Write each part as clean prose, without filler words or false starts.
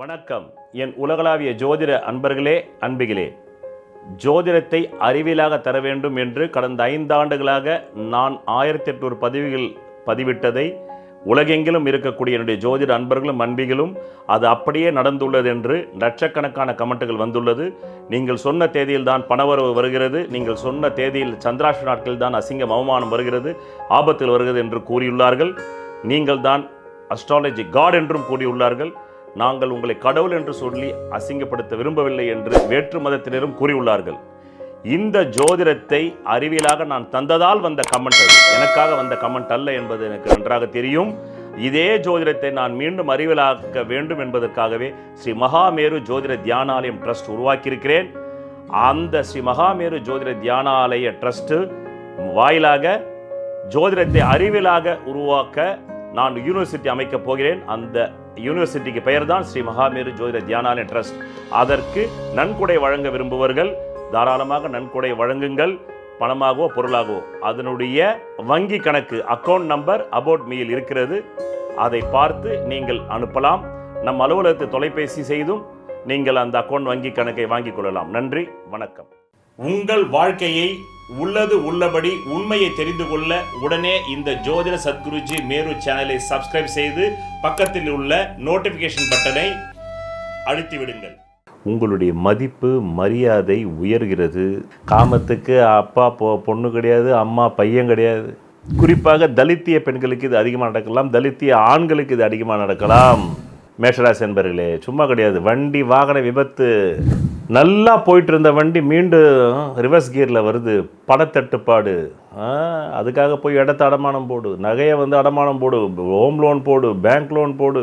வணக்கம். என் உலகளாவிய ஜோதிட அன்பர்களே, அன்பிகளே, ஜோதிடத்தை அறிவியலாக தர வேண்டும் என்று கடந்த 5 ஆண்டுகளாக நான் 1800 பதிவுகள் பதிவிட்டதை உலகெங்கிலும் இருக்கக்கூடிய என்னுடைய ஜோதிட அன்பர்களும் அன்பிகளும் அது அப்படியே நடந்துள்ளது என்று லட்சக்கணக்கான கமெண்ட்டுகள் வந்துள்ளது. நீங்கள் சொன்ன தேதியில் தான் பணவரவு வருகிறது, நீங்கள் சொன்ன தேதியில் சந்திராஷ்ட நாட்களில் தான் அசிங்கம் அவமானம் வருகிறது, ஆபத்தில் வருகிறது என்று கூறியுள்ளார்கள். நீங்கள் தான் அஸ்ட்ராலஜி காட் என்றும் கூறியுள்ளார்கள். நாங்கள் உங்களை கடவுள் என்று சொல்லி அசிங்கப்படுத்த விரும்பவில்லை என்று வேற்று மதத்தினரும் கூறியுள்ளார்கள். இந்த ஜோதிடத்தை அறிவியலாக நான் தந்ததால் வந்த கமெண்ட், அது எனக்காக வந்த கமெண்ட் அல்ல என்பது எனக்கு நன்றாக தெரியும். இதே ஜோதிடத்தை நான் மீண்டும் அறிவியலாக்க வேண்டும் என்பதற்காகவே ஸ்ரீ மகாமேரு ஜோதிட தியானாலயம் ட்ரஸ்ட் உருவாக்கியிருக்கிறேன். அந்த ஸ்ரீ மகாமேரு ஜோதிட தியானாலய ட்ரஸ்ட் வாயிலாக ஜோதிடத்தை அறிவியலாக உருவாக்க நான் யூனிவர்சிட்டி அமைக்கப் போகிறேன். அந்த யூனிவர்சிட்டிக்கு பெயர் தான் ஸ்ரீ மகாமேரு ஜோதிட தியானாலய ட்ரஸ்ட். அதற்கு நன்கொடை வழங்க விரும்புவர்கள் தாராளமாக நன்கொடை வழங்குங்கள், பணமாகவோ பொருளாகவோ. அதனுடைய வங்கி கணக்கு அக்கௌண்ட் நம்பர் அபவுட் மீயில் இருக்கிறது, அதை பார்த்து நீங்கள் அனுப்பலாம். நம் அலுவலகத்தை தொலைபேசி செய்தும் நீங்கள் அந்த அக்கௌண்ட் வங்கி கணக்கை வாங்கிக் கொள்ளலாம். நன்றி, வணக்கம். உங்கள் வாழ்க்கையை உள்ளது உள்ளபடி உண்மையை தெரிந்து கொள்ள உடனே இந்த ஜோதிட சத்குருஜி மேரு சேனலை சப்ஸ்கிரைப் செய்து பக்கத்தில் உள்ள நோட்டிபிகேஷன் பட்டனை அழுத்தி விடுங்கள். உங்களுடைய மதிப்பு மரியாதை உயர்கிறது. காமத்துக்கு அப்பா பொண்ணு கிடையாது, அம்மா பையன் கிடையாது. குறிப்பாக தலித்திய பெண்களுக்கு இது அதிகமாக நடக்கலாம், தலித்திய ஆண்களுக்கு இது அதிகமாக நடக்கலாம். மேஷராசி என்பர்களே, சும்மா கிடையாது. வண்டி வாகன விபத்து, நல்லா போயிட்டு இருந்த வண்டி மீண்டும் ரிவர்ஸ் கியரில் வருது, பணத்தட்டுப்பாடு. அதுக்காக போய் இடத்த அடமானம் போடு, நகையை அடமானம் போடு, ஹோம் லோன் போடு, பேங்க் லோன் போடு.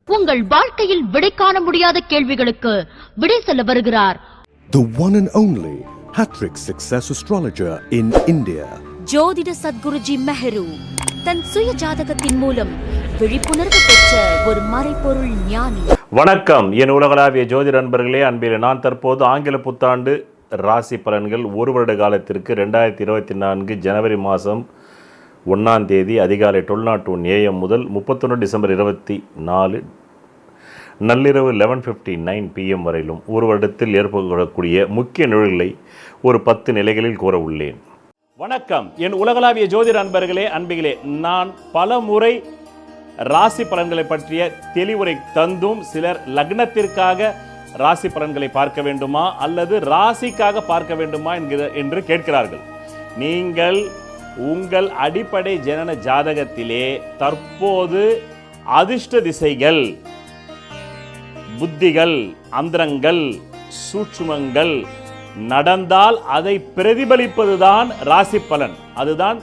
உங்கள் வாழ்க்கையில் விடை காண முடியாத கேள்விகளுக்கு விடை சொல்ல வருகிறார் the one and only hat-trick success astrologer in India, ஜோதிட சத்குருஜி மெஹரு. தன் சுய ஜாதகத்தின் மூலம் விழிப்புணர்வு பெற்ற ஒரு மறைபொருள் ஞானி. வணக்கம் என் உலகளாவிய ஜோதிட நண்பர்களே, அன்பிலே. நான் தற்போது ஆங்கில புத்தாண்டு ராசி பலன்கள் ஒரு வருட காலத்திற்கு 2024 ஜனவரி மாதம் 1ஆம் தேதி அதிகாலை 12:01 AM முதல் 31 டிசம்பர் 2024 நள்ளிரவு 11:59 PM வரையிலும் ஒரு வருடத்தில் ஏற்படக்கூடிய முக்கிய நிகழ்வுகளை ஒரு 10 நிலைகளில் கூற உள்ளேன். வணக்கம் என் உலகளாவிய ஜோதிட அன்பர்களே, அன்பிகளே. நான் பல முறை ராசி பலன்களை பற்றிய தெளிவுரை தந்தும் சிலர் லக்னத்திற்காக ராசி பலன்களை பார்க்க வேண்டுமா அல்லது ராசிக்காக பார்க்க வேண்டுமா என்று கேட்கிறார்கள். நீங்கள் உங்கள் அடிப்படை ஜனன ஜாதகத்திலே தற்போது அதிர்ஷ்ட திசைகள், புத்திகள், அந்தரங்கள், சூட்சுமங்கள் நடந்தால் அதை பிரதிபலிப்பதுதான் ராசி பலன். அதுதான்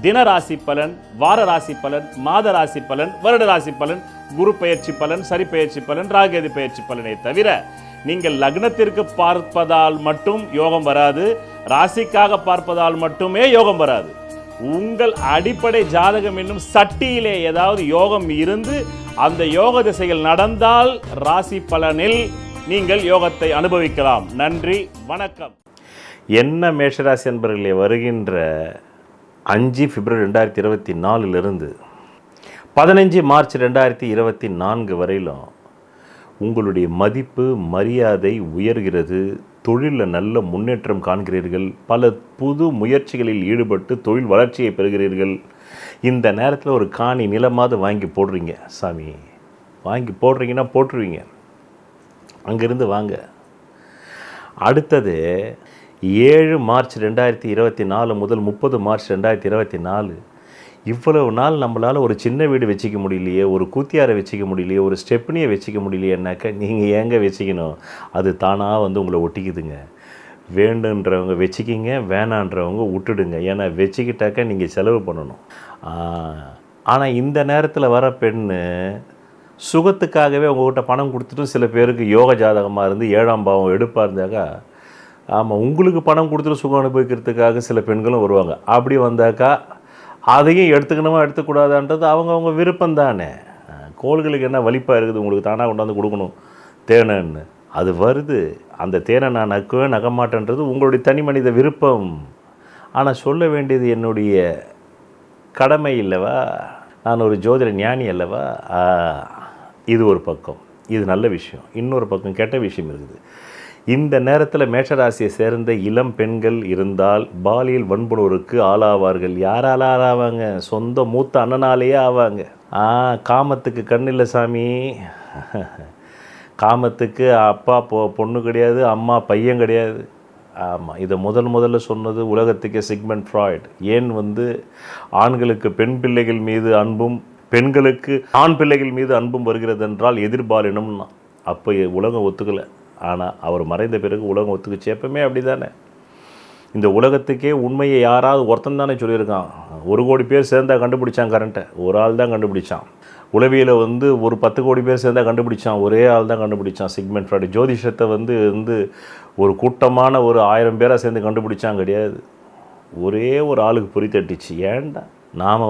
தின ராசி பலன், வார ராசி பலன், மாத ராசி பலன், வருட ராசி பலன், குரு பெயர்ச்சி பலன், சரி பெயர்ச்சி பலன், ராகேது பெயர்ச்சி பலனை தவிர நீங்கள் லக்னத்திற்கு பார்ப்பதால் மட்டும் யோகம் வராது, ராசிக்காக பார்ப்பதால் மட்டுமே யோகம் வராது. உங்கள் அடிப்படை ஜாதகம் என்னும் சட்டியிலே ஏதாவது யோகம் இருந்து அந்த யோக திசைகள் நடந்தால் ராசி பலனில் நீங்கள் யோகத்தை அனுபவிக்கலாம். நன்றி, வணக்கம். என்ன மேஷராசி என்பவர்களே, வருகின்ற 5 பிப்ரவரி 2024 15 மார்ச் 2024 வரையிலும் உங்களுடைய மதிப்பு மரியாதை உயர்கிறது. தொழிலில் நல்ல முன்னேற்றம் காண்கிறீர்கள். பல புது முயற்சிகளில் ஈடுபட்டு தொழில் வளர்ச்சியை பெறுகிறீர்கள். இந்த நேரத்தில் ஒரு காணி நிலமாவது வாங்கி போடுறீங்க. சாமி, வாங்கி போடுறீங்கன்னா போட்டுருவீங்க, அங்கிருந்து வாங்க. அடுத்தது 7 மார்ச் 2024 முதல் 30 மார்ச் 2024 இவ்வளவு நாள் நம்மளால் ஒரு சின்ன வீடு வச்சுக்க முடியலையே, ஒரு கூத்தியாரை வச்சுக்க முடியலையே, ஒரு ஸ்டெப்னியை வச்சுக்க முடியலையேன்னாக்க நீங்கள் ஏங்க வச்சுக்கணும்? அது தானாக உங்களை ஒட்டிக்குதுங்க. வேண்டுன்றவங்க வச்சுக்கிங்க, வேணான்றவங்க விட்டுடுங்க. ஏன்னா வச்சுக்கிட்டாக்க நீங்கள் செலவு பண்ணணும். ஆனால் இந்த நேரத்தில் வர பெண்ணு சுகத்துக்காகவே உங்கள்கிட்ட பணம் கொடுத்துட்டு, சில பேருக்கு யோக ஜாதகமாக இருந்து 7ஆம் பாவம் எடுப்பாக இருந்தாக்கா, ஆமாம், உங்களுக்கு பணம் கொடுத்துட்டு சுகம் அனுபவிக்கிறதுக்காக சில பெண்களும் வருவாங்க. அப்படி வந்தாக்கா அதையும் எடுத்துக்கணுமா எடுத்துக்கூடாதான்றது அவங்க விருப்பம் தானே. கோள்களுக்கு என்ன வலிப்பாக இருக்குது, உங்களுக்கு தானாக கொண்டாந்து கொடுக்கணும் தேனைன்னு. அது வருது, அந்த தேனை நான் நக்குவேன் நகமாட்டேன்றது உங்களுடைய தனி மனித விருப்பம். ஆனால் சொல்ல வேண்டியது என்னுடைய கடமை இல்லவா? நான் ஒரு ஜோதிட ஞானி அல்லவா. இது ஒரு பக்கம், இது நல்ல விஷயம். இன்னொரு பக்கம் கெட்ட விஷயம் இருக்குது. இந்த நேரத்தில் மேஷராசியை சேர்ந்த இளம் பெண்கள் இருந்தால் பாலியல் வன்புணர்வுக்கு ஆளாவார்கள். யாரால் ஆளாவாங்க? சொந்த மூத்த அண்ணனாலேயே ஆவாங்க. காமத்துக்கு கண்ணில்லை சாமி. காமத்துக்கு அப்பா பொண்ணு கிடையாது, அம்மா பையன் கிடையாது. ஆமாம், இதை முதல்ல சொன்னது உலகத்துக்கே சிக்மண்ட் ஃப்ராய்ட். ஏன் ஆண்களுக்கு பெண் பிள்ளைகள் மீது அன்பும் பெண்களுக்கு ஆண் பிள்ளைகள் மீது அன்பும் வருகிறது என்றால் எதிர்பாலினம்னா. அப்போ உலகம் ஒத்துக்கலை. ஆனால் அவர் மறைந்த பிறகு உலகம் ஒத்துக்குச்சு. எப்பவுமே அப்படி தானே. இந்த உலகத்துக்கே உண்மையை யாராவது ஒருத்தன் தானே சொல்லியிருக்கான். 1 கோடி பேர் சேர்ந்தால் கண்டுபிடிச்சான் கரண்ட்டை, ஒரு ஆள் தான் கண்டுபிடிச்சான். உளவியில் ஒரு 10 கோடி பேர் சேர்ந்தால் கண்டுபிடிச்சான், ஒரே ஆள் தான் கண்டுபிடிச்சான், சிக்மண்ட் ஃப்ராய்ட். ஜோதிஷத்தை ஒரு கூட்டமான ஒரு 1000 பேராக சேர்ந்து கண்டுபிடிச்சான் கிடையாது. ஒரே ஒரு ஆளுக்கு பொறி தட்டிச்சு. ஏன்டா நாம்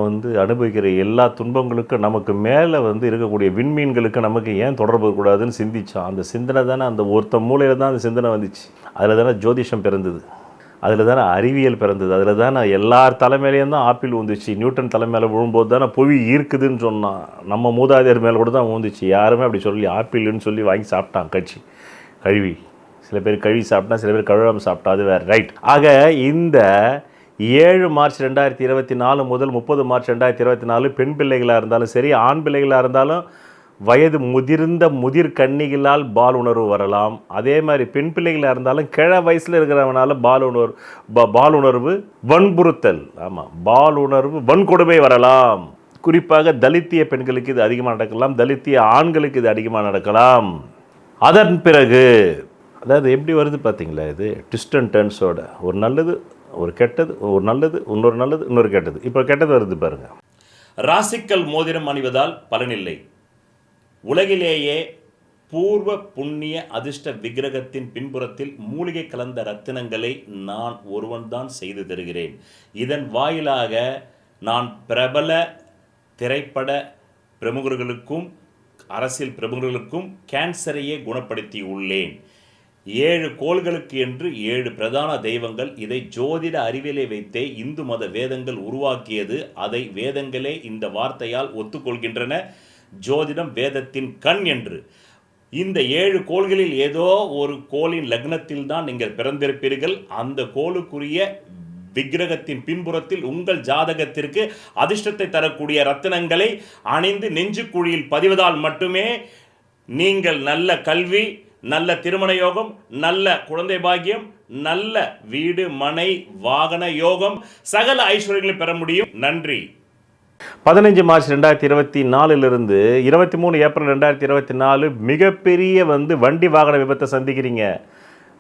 அனுபவிக்கிற எல்லா துன்பங்களுக்கும் நமக்கு மேலே இருக்கக்கூடிய விண்மீன்களுக்கு நமக்கு ஏன் தொடர்பு கூடாதுன்னு சிந்திச்சான். அந்த சிந்தனை தானே, அந்த ஒருத்த மூலையில் தான் அந்த சிந்தனை வந்துச்சு. அதில் தானே ஜோதிஷம் பிறந்தது, அதில் தானே அறிவியல் பிறந்தது, அதில் தானே எல்லார் தலைமையிலேயும் தான் ஆப்பிள் ஊந்துச்சு. நியூட்டன் தலைமையில் விழும்போது தானே புவி ஈர்க்குதுன்னு சொன்னான். நம்ம மூதாதையர் மேலே கூட தான் ஊந்துச்சு. யாருமே அப்படி சொல்லி ஆப்பிள்னு சொல்லி வாங்கி சாப்பிட்டான் கழுவி. சில பேர் கழுவி சாப்பிட்டா, சில பேர் கழுவாமல் சாப்பிட்டா, அது வேறு. ரைட். ஆக இந்த 7 மார்ச் 2024 முதல் 30 மார்ச் 2024 பெண் பிள்ளைகளாக இருந்தாலும் சரி, ஆண் பிள்ளைகளாக இருந்தாலும் வயது முதிர்ந்த முதிர் கன்னிகளால் பால் உணர்வு வரலாம். அதே மாதிரி பெண் பிள்ளைகளாக இருந்தாலும் வயசில் இருக்கிறவனால பால் உணர்வு வன்புறுத்தல், ஆமாம், பால் உணர்வு வன்கொடுமை வரலாம். குறிப்பாக தலித்திய பெண்களுக்கு இது அதிகமாக நடக்கலாம், தலித்திய ஆண்களுக்கு இது அதிகமாக நடக்கலாம். அதன் பிறகு அதாவது எப்படி வருது பார்த்தீங்களா, இது ட்விஸ்ட் அண்ட் டர்ன்ஸோட. ஒரு நல்லது, ஒரு கெட்டது, ஒரு நல்லது, இன்னொரு கெட்டது. இப்போ கெட்டது வருது பாருங்க. ராசிக்கல் மோதிரம் அணிவதால் பலனில்லை. உலகிலேயே பூர்வ புண்ணிய அதிர்ஷ்ட விக்கிரகத்தின் பின்புறத்தில் மூலிகை கலந்த ரத்தினங்களை நான் ஒருவன்தான் செய்து தருகிறேன். இதன் வாயிலாக நான் பிரபல திரைப்பட பிரமுகர்களுக்கும் அரசியல் பிரமுகர்களுக்கும் கேன்சரையே குணப்படுத்தி உள்ளேன். 7 கோள்களுக்கு என்று 7 பிரதான தெய்வங்கள். இதை ஜோதிட அறிவியலை வைத்தே இந்து மத வேதங்கள் உருவாக்கியது. அதை வேதங்களே இந்த வார்த்தையால் ஒத்துக்கொள்கின்றன. ஜோதிடம் வேதத்தின் கண் என்று. இந்த 7 கோள்களில் ஏதோ ஒரு கோளின் லக்னத்தில் தான் நீங்கள் பிறந்திருப்பீர்கள். அந்த கோளுக்குரிய விக்கிரகத்தின் பின்புறத்தில் உங்கள் ஜாதகத்திற்கு அதிர்ஷ்டத்தை தரக்கூடிய ரத்தினங்களை அணிந்து நெஞ்சு குழியில் பதிவதால் மட்டுமே நீங்கள் நல்ல கல்வி, நல்ல திருமண யோகம், நல்ல குழந்தை பாக்கியம், நல்ல வீடு மனை வாகன யோகம், சகல ஐஸ்வர்யங்களை பெற முடியும். நன்றி. 15 மார்ச் 2024 23 ஏப்ரல் 2024 மிகப்பெரிய வண்டி வாகன விபத்தை சந்திக்கிறீங்க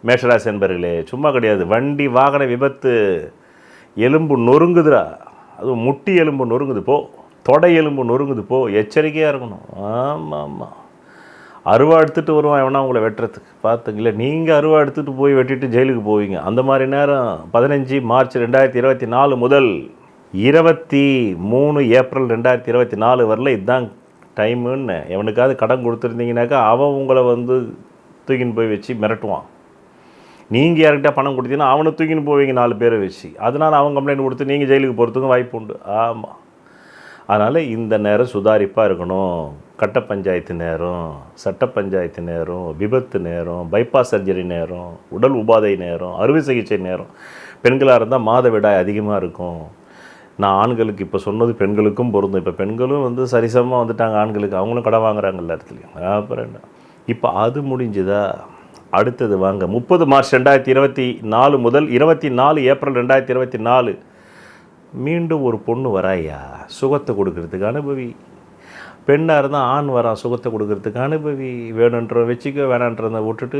மேஷராசி என்பர்களே. சும்மா கிடையாது, வண்டி வாகன விபத்து. எலும்பு நொறுங்குதுரா, அதுவும் முட்டி எலும்பு நொறுங்குது போ, தொடை எலும்பு நொறுங்குது போ, எச்சரிக்கையாக இருக்கணும். ஆமாம், அருவா எடுத்துகிட்டு வருவான் எவனா உங்களை வெட்டுறதுக்கு. பார்த்துங்களே, நீங்கள் அருவா எடுத்துகிட்டு போய் வெட்டிட்டு ஜெயிலுக்கு போவீங்க. அந்த மாதிரி நேரம் 15 மார்ச் 2024 முதல் 23 ஏப்ரல் 2024 வரல இதுதான் டைமுன்னு. எவனுக்காவது கடன் கொடுத்துருந்தீங்கனாக்கா அவன் உங்களை தூக்கின்னு போய் வச்சு மிரட்டுவான். நீங்கள் யார்கிட்ட பணம் கொடுத்தீங்கன்னா அவனை தூக்கின்னு போவீங்க 4 பேரை வச்சு. அதனால் அவன் கம்ப்ளைண்ட் கொடுத்து நீங்கள் ஜெயிலுக்கு போகிறதுக்கும் வாய்ப்பு உண்டு. ஆமாம், அதனால் இந்த நேரம் சுதாரிப்பாக இருக்கணும். கட்ட பஞ்சாயத்து நேரம், சட்ட பஞ்சாயத்து நேரம், விபத்து நேரம், பைபாஸ் சர்ஜரி நேரம், உடல் உபாதை நேரம், அறுவை சிகிச்சை நேரம். பெண்களாக இருந்தால் மாதவிடாய் அதிகமாக இருக்கும். நான் ஆண்களுக்கு இப்போ சொன்னது பெண்களுக்கும் பொருந்தும். இப்போ பெண்களும் சரிசமமாக வந்துட்டாங்க ஆண்களுக்கு. அவங்களும் கடன் வாங்குறாங்க எல்லா இடத்துலையும். அப்புறம் என்ன, இப்போ அது முடிஞ்சுதா? அடுத்தது வாங்க. 30 மார்ச் 2024 முதல் 24 ஏப்ரல் 2024 மீண்டும் ஒரு பொண்ணு வராயா சுகத்தை கொடுக்கறதுக்கு அனுபவி. பெண்ணாக இருந்தால் ஆண் வரான் சுகத்தை கொடுக்கறதுக்கு அனுபவி. வேணுன்ற வச்சுக்க, வேணான்றதை விட்டுட்டு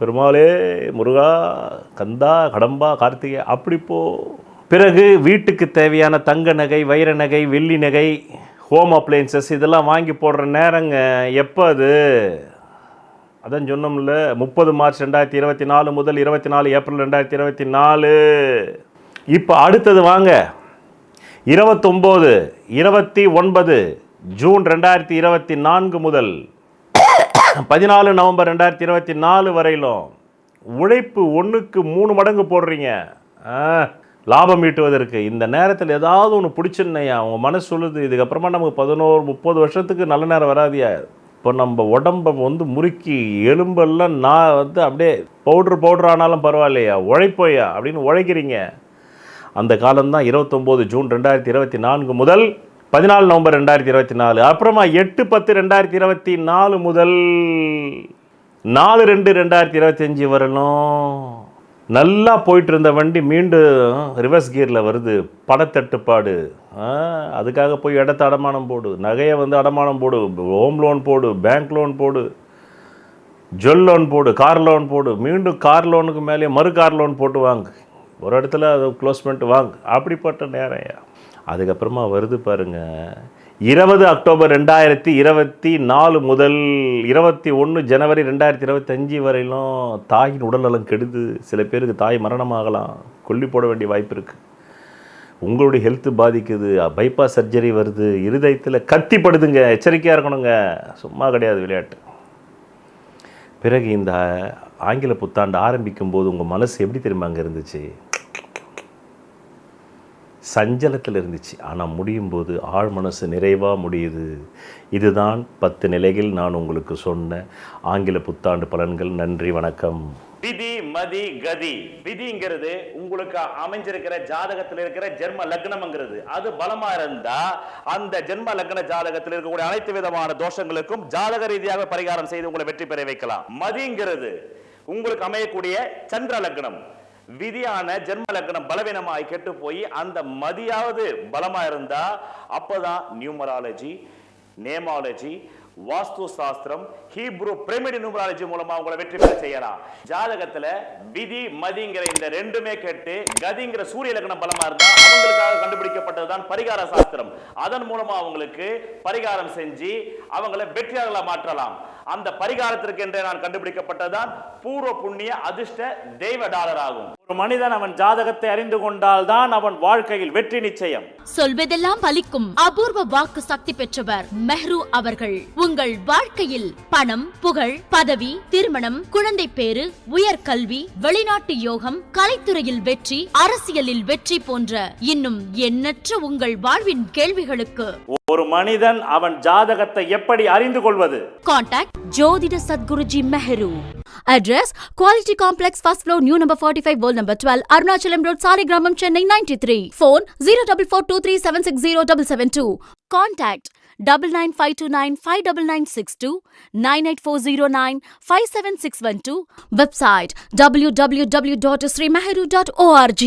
பெருமாளே முருகா கந்தா கடம்பா கார்த்திகை அப்படி போ. பிறகு வீட்டுக்கு தேவையான தங்க நகை, வைர நகை, வெள்ளி நகை, ஹோம் அப்ளையன்சஸ் இதெல்லாம் வாங்கி போடுற நேரங்க. எப்போ அது? அதான் சொன்னோம்ல, 30 மார்ச் 2024 முதல் 24 ஏப்ரல் 2024. இப்போ அடுத்தது வாங்க. 29 29 ஜூன் 2024 முதல் 14 நவம்பர் 2024 வரையிலும் உழைப்பு 1க்கு 3 மடங்கு போடுறீங்க. லாபம் ஈட்டுவதற்கு. இந்த நேரத்தில் ஏதாவது ஒன்று பிடிச்சிருந்தையா, அவங்க மனசு சொல்லுது இதுக்கப்புறமா நமக்கு 11-30 வருஷத்துக்கு நல்ல நேரம் வராதியா. இப்போ நம்ம உடம்பை முறுக்கி எலும்பெல்லாம் நான் அப்படியே பவுட்ரு ஆனாலும் பரவாயில்லையா, உழைப்போயா அப்படின்னு உழைக்கிறீங்க. அந்த காலம்தான் 29 ஜூன் 2024 முதல் 14 நவம்பர் 2024, அப்புறமா 8-10-2024 முதல் 4-2-2025 வரலும் நல்லா போயிட்டு இருந்த வண்டி மீண்டும் ரிவர்ஸ் கியரில் வருது. பணத்தட்டுப்பாடு. அதுக்காக போய் இடத்த அடமானம் போடு, நகையை அடமானம் போடு, ஹோம் லோன் போடு, பேங்க் லோன் போடு, ஜுவல் லோன் போடு, கார் லோன் போடு, மீண்டும் கார் லோனுக்கு மேலே மறு கார் லோன் போட்டு வாங்க, ஒரு இடத்துல அதை க்ளோஸ் பண்ணிட்டு வாங்க. அப்படிப்பட்ட நேரம். அதுக்கப்புறமா வருது பாருங்க 20 அக்டோபர் 2024 முதல் 21 ஜனவரி 2025 வரையிலும் தாயின் உடல்நலம் கெடுது. சில பேருக்கு தாய் மரணமாகலாம், கொல்லி போட வேண்டிய வாய்ப்பு இருக்குது. உங்களுடைய ஹெல்த்து பாதிக்குது, பைபாஸ் சர்ஜரி வருது, இருதயத்தில் கத்திப்படுதுங்க. எச்சரிக்கையாக இருக்கணுங்க, சும்மா கிடையாது விளையாட்டு. பிறகு இந்த ஆங்கில புத்தாண்டு ஆரம்பிக்கும் போது உங்கள் மனசு எப்படி தெரியுமா அங்கே இருந்துச்சு? சஞ்சலத்தில் இருந்துச்சு. ஆனால் முடியும் போது ஆழ் மனசு நிறைவாக முடியுது. இதுதான் 10 நிலைகள் நான் உங்களுக்கு சொன்ன ஆங்கில புத்தாண்டு பலன்கள். நன்றி, வணக்கம். விதி, மதி, கதி. விதிங்கிறது உங்களுக்கு அமைஞ்சிருக்கிற ஜாதகத்தில் இருக்கிற ஜென்ம லக்னம்ங்கிறது. அது பலமா இருந்தா அந்த ஜென்ம லக்ன ஜாதகத்தில் இருக்கக்கூடிய அனைத்து விதமான தோஷங்களுக்கும் ஜாதக ரீதியாக பரிகாரம் செய்து உங்களை வெற்றி பெற வைக்கலாம். மதிங்கிறது உங்களுக்கு அமையக்கூடிய சந்திர லக்னம். விதியான ஜென்ம லக்னம் பலவீனமாய் கெட்டு போய் அந்த மதியாவது பலமா இருந்தா அப்பதான் நியூமராலஜி, நேமாலஜி, வாஸ்து சாஸ்திரம், ஹீப்ரு பிரமிட் நியூமராலஜி மூலமா உங்களை வெற்றி பெற செய்யலாம். ஜாதகத்துல விதி மதிங்கிற இந்த ரெண்டுமே கெட்டு கதிங்கிற சூரிய லக்னம் பலமா இருந்தா அவங்களுக்காக கண்டுபிடிக்கப்பட்டதுதான் பரிகார சாஸ்திரம். அதன் மூலமா அவங்களுக்கு பரிகாரம் செஞ்சு அவங்களை வெற்றியாளர்களா மாற்றலாம். அந்த பரிகாரத்திற்கு என்றே நான் கண்டுபிடிக்கப்பட்டதான் பூர்வ புண்ணிய அதிர்ஷ்ட தெய்வ டாலர் ஆகும். ஒரு மனிதன் அவன் ஜாதகத்தை அறிந்து கொண்டால் தான் அவன் வாழ்க்கையில் வெற்றி நிச்சயம். சொல்வதெல்லாம் பலிக்கும் அபூர்வ வாக்கு சக்தி பெற்றவர் மெஹ்ரு அவர்கள். உங்கள் வாழ்க்கையில் பணம், புகழ், பதவி, திருமணம், குழந்தை பேறு, உயர்கல்வி, வெளிநாட்டு யோகம், கலைத்துறையில் வெற்றி, அரசியலில் வெற்றி போன்ற இன்னும் எண்ணற்ற உங்கள் வாழ்வின் கேள்விகளுக்கு ஒரு மனிதன் அவன் ஜாதகத்தை எப்படி அறிந்து கொள்வது? Contact Jodhida Sadguruji Mehru. Address Quality Complex, first floor, new number 45, wall number 12, Arunachalam Road, Saligramam, Chennai 93. Phone 044237607772. Contact 99529 59962 98409 57612. Website www.srimeheru.org.